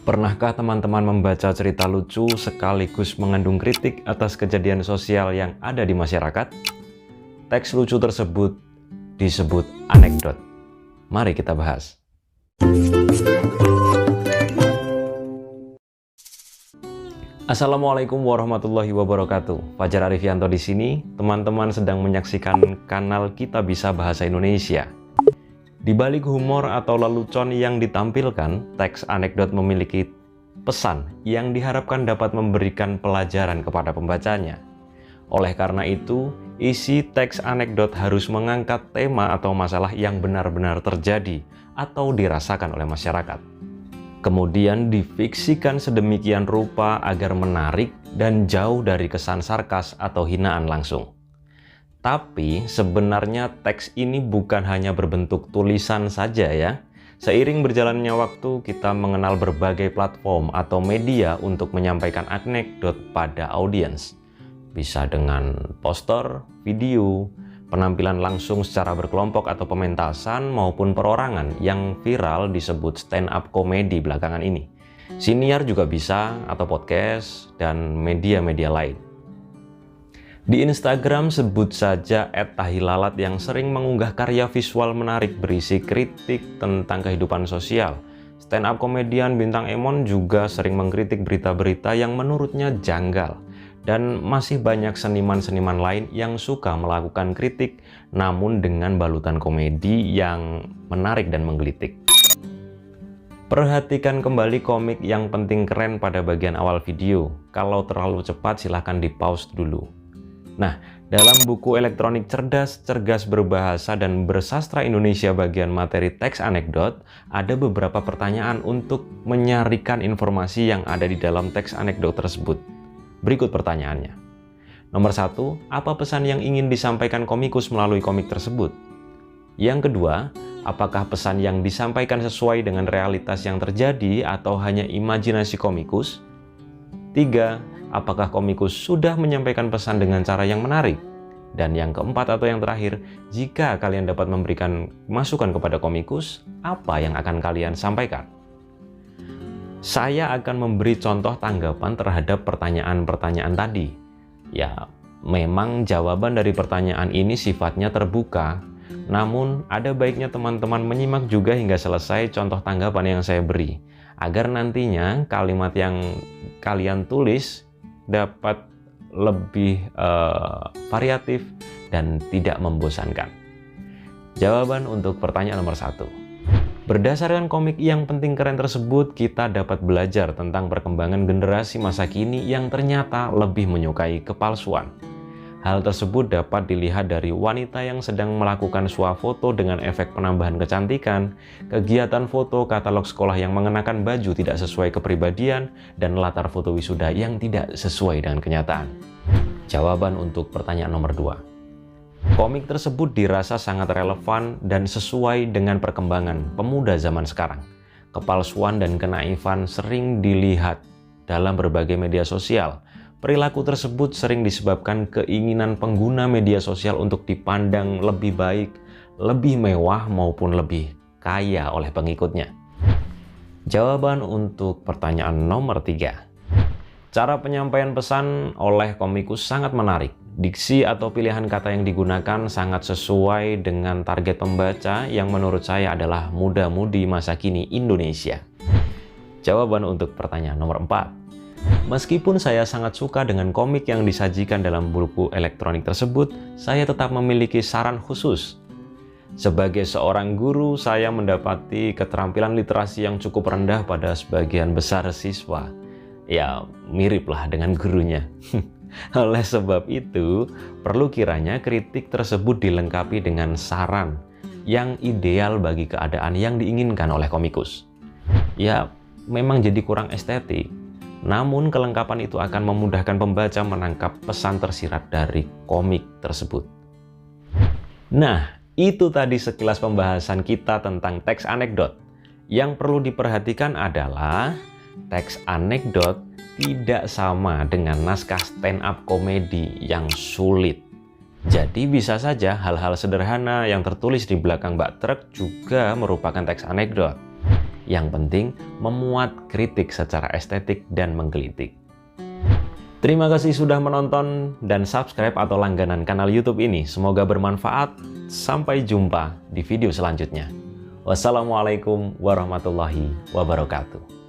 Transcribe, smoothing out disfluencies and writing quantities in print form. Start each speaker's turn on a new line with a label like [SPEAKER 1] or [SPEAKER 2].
[SPEAKER 1] Pernahkah teman-teman membaca cerita lucu sekaligus mengandung kritik atas kejadian sosial yang ada di masyarakat? Teks lucu tersebut disebut anekdot. Mari kita bahas. Assalamualaikum warahmatullahi wabarakatuh. Fajar Arifianto di sini. Teman-teman sedang menyaksikan kanal Kita Bisa Bahasa Indonesia. Di balik humor atau lelucon yang ditampilkan, teks anekdot memiliki pesan yang diharapkan dapat memberikan pelajaran kepada pembacanya. Oleh karena itu, isi teks anekdot harus mengangkat tema atau masalah yang benar-benar terjadi atau dirasakan oleh masyarakat. Kemudian difiksikan sedemikian rupa agar menarik dan jauh dari kesan sarkas atau hinaan langsung. Tapi sebenarnya teks ini bukan hanya berbentuk tulisan saja ya. Seiring berjalannya waktu, kita mengenal berbagai platform atau media untuk menyampaikan anekdot pada audiens. Bisa dengan poster, video, penampilan langsung secara berkelompok atau pementasan maupun perorangan yang viral disebut stand up comedy belakangan ini. Siniar juga bisa, atau podcast, dan media-media lain. Di Instagram sebut saja @tahilalat yang sering mengunggah karya visual menarik berisi kritik tentang kehidupan sosial. Stand up komedian Bintang Emon juga sering mengkritik berita-berita yang menurutnya janggal. Dan masih banyak seniman-seniman lain yang suka melakukan kritik namun dengan balutan komedi yang menarik dan menggelitik. Perhatikan kembali komik yang penting keren pada bagian awal video. Kalau terlalu cepat silahkan di-pause dulu. Nah, dalam buku elektronik cerdas berbahasa dan bersastra Indonesia bagian materi teks anekdot, ada beberapa pertanyaan untuk menyarikan informasi yang ada di dalam teks anekdot tersebut. Berikut pertanyaannya. Nomor 1, apa pesan yang ingin disampaikan komikus melalui komik tersebut? Yang kedua, apakah pesan yang disampaikan sesuai dengan realitas yang terjadi atau hanya imajinasi komikus? 3, apakah komikus sudah menyampaikan pesan dengan cara yang menarik? Dan yang keempat atau yang terakhir, jika kalian dapat memberikan masukan kepada komikus, apa yang akan kalian sampaikan? Saya akan memberi contoh tanggapan terhadap pertanyaan-pertanyaan tadi. Ya, memang jawaban dari pertanyaan ini sifatnya terbuka, namun ada baiknya teman-teman menyimak juga hingga selesai contoh tanggapan yang saya beri, agar nantinya kalimat yang kalian tulis dapat lebih variatif dan tidak membosankan. Jawaban untuk pertanyaan nomor 1. Berdasarkan komik yang penting keren tersebut, kita dapat belajar tentang perkembangan generasi masa kini yang ternyata lebih menyukai kepalsuan. Hal tersebut dapat dilihat dari wanita yang sedang melakukan swafoto dengan efek penambahan kecantikan, kegiatan foto katalog sekolah yang mengenakan baju tidak sesuai kepribadian, dan latar foto wisuda yang tidak sesuai dengan kenyataan. Jawaban untuk pertanyaan nomor 2. Komik tersebut dirasa sangat relevan dan sesuai dengan perkembangan pemuda zaman sekarang. Kepalsuan dan kenaifan sering dilihat dalam berbagai media sosial. Perilaku tersebut sering disebabkan keinginan pengguna media sosial untuk dipandang lebih baik, lebih mewah maupun lebih kaya oleh pengikutnya. Jawaban untuk pertanyaan nomor 3. Cara penyampaian pesan oleh komikus sangat menarik. Diksi atau pilihan kata yang digunakan sangat sesuai dengan target pembaca yang menurut saya adalah muda-mudi masa kini Indonesia. Jawaban untuk pertanyaan nomor 4. Meskipun saya sangat suka dengan komik yang disajikan dalam buku elektronik tersebut, saya tetap memiliki saran khusus. Sebagai seorang guru, saya mendapati keterampilan literasi yang cukup rendah pada sebagian besar siswa. Ya, miriplah dengan gurunya. Oleh sebab itu, perlu kiranya kritik tersebut dilengkapi dengan saran yang ideal bagi keadaan yang diinginkan oleh komikus. Ya, memang jadi kurang estetik. Namun kelengkapan itu akan memudahkan pembaca menangkap pesan tersirat dari komik tersebut. Nah, itu tadi sekilas pembahasan kita tentang teks anekdot. Yang perlu diperhatikan adalah teks anekdot tidak sama dengan naskah stand up komedi yang sulit. Jadi bisa saja hal-hal sederhana yang tertulis di belakang bak truk juga merupakan teks anekdot. Yang penting memuat kritik secara estetik dan menggelitik. Terima kasih sudah menonton dan subscribe atau langganan kanal YouTube ini. Semoga bermanfaat. Sampai jumpa di video selanjutnya. Wassalamualaikum warahmatullahi wabarakatuh.